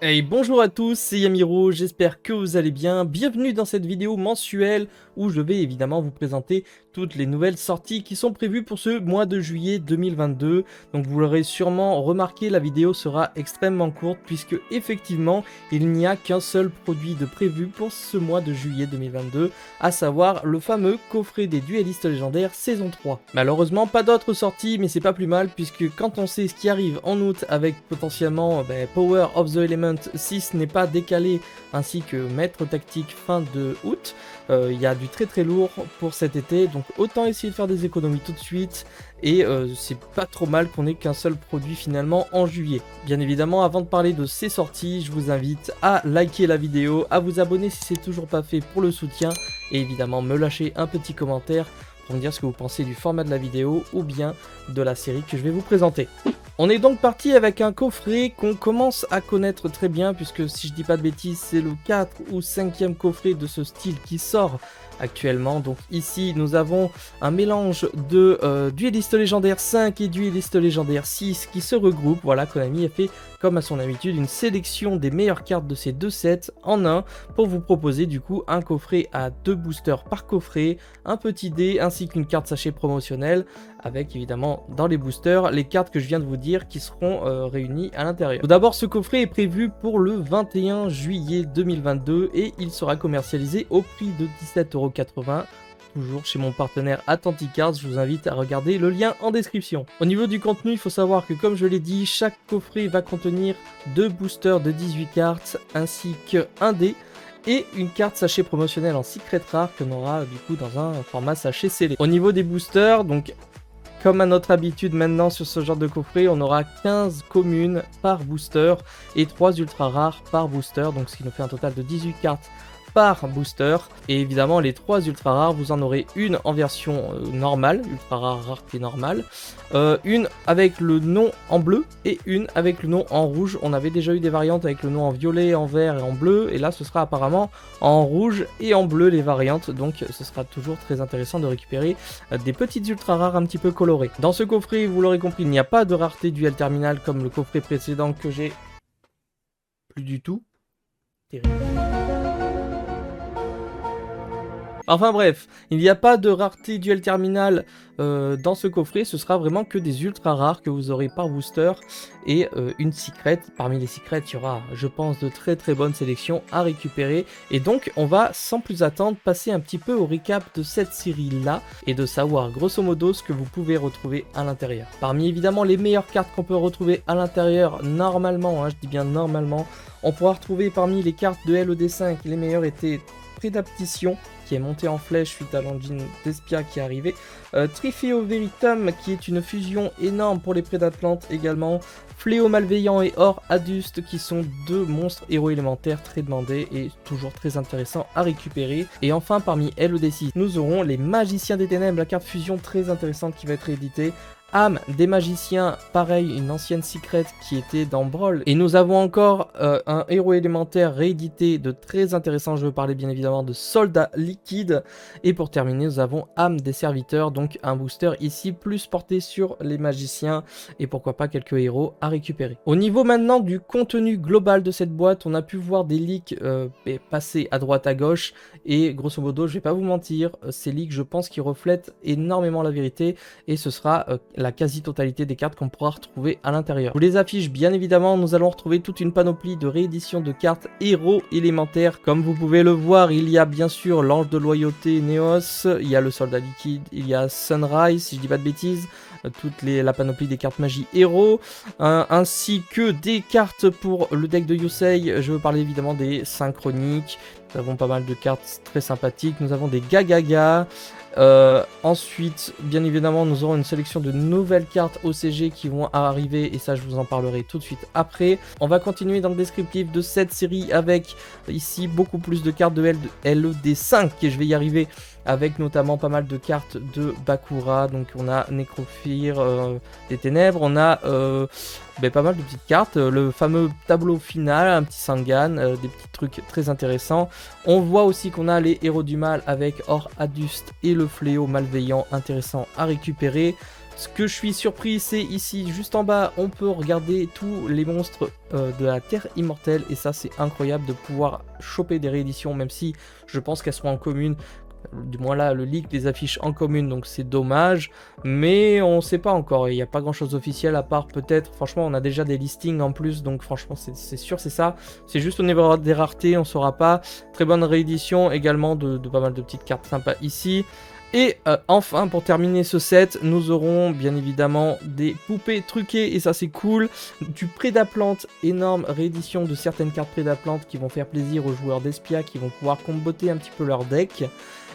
Hey, bonjour à tous, c'est Yamiro, j'espère que vous allez bien. Bienvenue dans cette vidéo mensuelle où je vais évidemment vous présenter toutes les nouvelles sorties qui sont prévues pour ce mois de juillet 2022. Donc vous l'aurez sûrement remarqué, la vidéo sera extrêmement courte puisque effectivement il n'y a qu'un seul produit de prévu pour ce mois de juillet 2022, à savoir le fameux coffret des duellistes légendaires saison 3. Malheureusement pas d'autres sorties, mais c'est pas plus mal puisque quand on sait ce qui arrive en août avec potentiellement Power of the Element si ce n'est pas décalé, ainsi que Maître Tactique fin de août, il y a du très lourd pour cet été, donc autant essayer de faire des économies tout de suite, et c'est pas trop mal qu'on ait qu'un seul produit finalement en juillet. Bien évidemment, avant de parler de ces sorties, je vous invite à liker la vidéo, à vous abonner si c'est toujours pas fait pour le soutien, et évidemment me lâcher un petit commentaire pour me dire ce que vous pensez du format de la vidéo ou bien de la série que je vais vous présenter. On est donc parti avec un coffret qu'on commence à connaître très bien, puisque si je dis pas de bêtises, c'est le 4 ou 5e coffret de ce style qui sort actuellement. Donc ici, nous avons un mélange de duellistes légendaires 5 et duellistes légendaires 6 qui se regroupent. Voilà, Konami a fait, comme à son habitude, une sélection des meilleures cartes de ces deux sets en un pour vous proposer du coup un coffret à 2 boosters par coffret, un petit dé ainsi qu'une carte sachet promotionnelle, avec évidemment dans les boosters les cartes que je viens de vous dire qui seront réunies à l'intérieur. Tout d'abord, ce coffret est prévu pour le 21 juillet 2022 et il sera commercialisé au prix de 17,80 €. Toujours chez mon partenaire Atlantic-Cards, je vous invite à regarder le lien en description. Au niveau du contenu, il faut savoir que comme je l'ai dit, chaque coffret va contenir 2 boosters de 18 cartes ainsi qu'un dé et une carte sachet promotionnelle en secret rare qu'on aura du coup dans un format sachet scellé. Au niveau des boosters, donc comme à notre habitude maintenant sur ce genre de coffret, on aura 15 communes par booster et 3 ultra rares par booster, donc ce qui nous fait un total de 18 cartes par booster. Et évidemment les 3 ultra rares, vous en aurez une en version normale, ultra rare, rareté normale, une avec le nom en bleu et une avec le nom en rouge. On avait déjà eu des variantes avec le nom en violet, en vert et en bleu, et là ce sera apparemment en rouge et en bleu les variantes, donc ce sera toujours très intéressant de récupérer des petites ultra rares un petit peu colorées. Dans ce coffret, vous l'aurez compris, il n'y a pas de rareté duel terminal comme le coffret précédent que j'ai plus du tout. Terrible. Enfin bref, il n'y a pas de rareté duel terminal dans ce coffret, ce sera vraiment que des ultra rares que vous aurez par booster et une secret. Parmi les secrets, il y aura, je pense, de très bonnes sélections à récupérer. Et donc, on va sans plus attendre passer un petit peu au récap de cette série-là et de savoir grosso modo ce que vous pouvez retrouver à l'intérieur. Parmi évidemment les meilleures cartes qu'on peut retrouver à l'intérieur, normalement, je dis bien normalement, on pourra retrouver parmi les cartes de LED5, les meilleures étaient Prédaptition, qui est monté en flèche suite à l'engine d'Espia qui est arrivé, Trifeo Veritum, qui est une fusion énorme pour les Prédatlantes également, Fléau Malveillant et Or Aduste, qui sont deux monstres héros élémentaires très demandés et toujours très intéressants à récupérer. Et enfin, parmi LED6, nous aurons les Magiciens des Ténèbres, la carte fusion très intéressante qui va être rééditée. Âme des magiciens, pareil, une ancienne secret qui était dans Brawl. Et nous avons encore un héros élémentaire réédité de très intéressant, je veux parler bien évidemment de Soldat Liquide. Et pour terminer, nous avons Âme des serviteurs, donc un booster ici plus porté sur les magiciens et pourquoi pas quelques héros à récupérer. Au niveau maintenant du contenu global de cette boîte, on a pu voir des leaks passer à droite à gauche et grosso modo, je vais pas vous mentir, ces leaks je pense qu'ils reflètent énormément la vérité et ce sera la quasi-totalité des cartes qu'on pourra retrouver à l'intérieur. Je vous les affiche bien évidemment, nous allons retrouver toute une panoplie de rééditions de cartes héros élémentaires. Comme vous pouvez le voir, il y a bien sûr l'Ange de Loyauté Neos, il y a le Soldat Liquide, il y a Sunrise, si je dis pas de bêtises, la panoplie des cartes magie héros, ainsi que des cartes pour le deck de Yusei. Je veux parler évidemment des synchroniques, nous avons pas mal de cartes très sympathiques, nous avons des Gagaga. Ensuite, bien évidemment, nous aurons une sélection de nouvelles cartes OCG qui vont arriver et ça je vous en parlerai tout de suite après. On va continuer dans le descriptif de cette série avec ici beaucoup plus de cartes de LED5 et je vais y arriver, avec notamment pas mal de cartes de Bakura. Donc on a Necrophir des Ténèbres, on a pas mal de petites cartes, le fameux tableau final, un petit Sangan, des petits trucs très intéressants. On voit aussi qu'on a les héros du mal avec Or Aduste et le Fléau Malveillant, intéressant à récupérer. Ce que je suis surpris, c'est ici, juste en bas, on peut regarder tous les monstres de la Terre Immortelle. Et ça, c'est incroyable de pouvoir choper des rééditions, même si je pense qu'elles seront en commune. Du moins là, le leak les affiche en commune, donc c'est dommage. Mais on sait pas encore, il n'y a pas grand chose d'officiel à part peut-être, franchement on a déjà des listings en plus, donc franchement c'est sûr c'est ça. C'est juste au niveau des raretés, on saura pas. Très bonne réédition également de pas mal de petites cartes sympas ici. Et enfin, pour terminer ce set, nous aurons bien évidemment des poupées truquées, et ça c'est cool. Du Prédaplante, énorme réédition de certaines cartes Prédaplante qui vont faire plaisir aux joueurs d'Espia, qui vont pouvoir comboter un petit peu leur deck.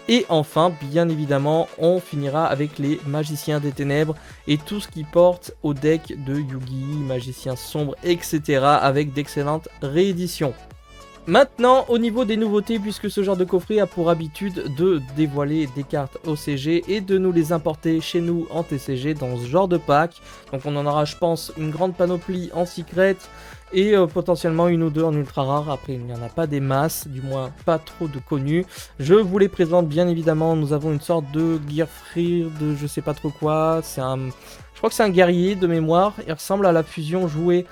Et enfin, bien évidemment, on finira avec les Magiciens des Ténèbres et tout ce qui porte au deck de Yugi, Magiciens Sombres, etc. avec d'excellentes rééditions. Maintenant, au niveau des nouveautés, puisque ce genre de coffret a pour habitude de dévoiler des cartes OCG et de nous les importer chez nous en TCG dans ce genre de pack. Donc on en aura, je pense, une grande panoplie en secret et potentiellement une ou deux en ultra rare. Après, il n'y en a pas des masses, du moins pas trop de connus. Je vous les présente bien évidemment. Nous avons une sorte de Gearfried, de je sais pas trop quoi. C'est un... Je crois que c'est un guerrier de mémoire, il ressemble à la fusion jouée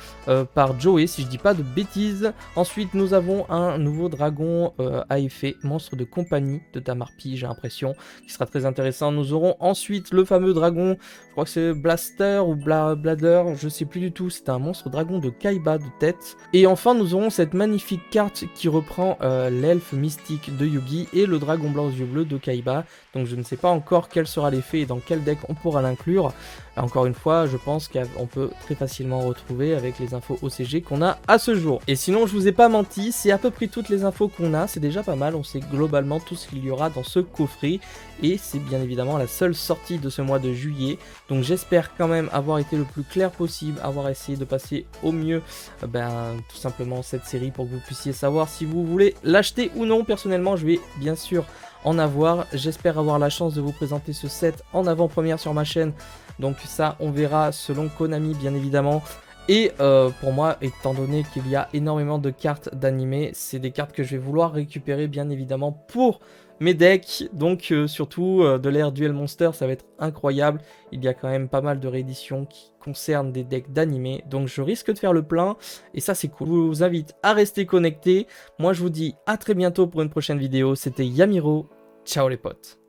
par Joey, si je dis pas de bêtises. Ensuite, nous avons un nouveau dragon à effet, monstre de compagnie de Damarpi, j'ai l'impression, qui sera très intéressant. Nous aurons ensuite le fameux dragon, je crois que c'est Blaster ou Blader, je sais plus du tout, c'est un monstre dragon de Kaiba de tête. Et enfin, nous aurons cette magnifique carte qui reprend l'elfe mystique de Yugi et le dragon blanc aux yeux bleus de Kaiba. Donc je ne sais pas encore quel sera l'effet et dans quel deck on pourra l'inclure. Encore une fois, je pense qu'on peut très facilement retrouver avec les infos OCG qu'on a à ce jour. Et sinon, je vous ai pas menti, c'est à peu près toutes les infos qu'on a, c'est déjà pas mal, on sait globalement tout ce qu'il y aura dans ce coffret. Et c'est bien évidemment la seule sortie de ce mois de juillet. Donc j'espère quand même avoir été le plus clair possible, avoir essayé de passer au mieux tout simplement cette série pour que vous puissiez savoir si vous voulez l'acheter ou non. Personnellement, je vais bien sûr en avoir. J'espère avoir la chance de vous présenter ce set en avant-première sur ma chaîne. Donc ça, on verra selon Konami, bien évidemment. Et pour moi, étant donné qu'il y a énormément de cartes d'animé, c'est des cartes que je vais vouloir récupérer, bien évidemment, pour mes decks. Donc surtout de l'ère Duel Monster, ça va être incroyable. Il y a quand même pas mal de rééditions qui concernent des decks d'animé. Donc je risque de faire le plein. Et ça, c'est cool. Je vous invite à rester connectés. Moi, je vous dis à très bientôt pour une prochaine vidéo. C'était Yamiro. Ciao les potes.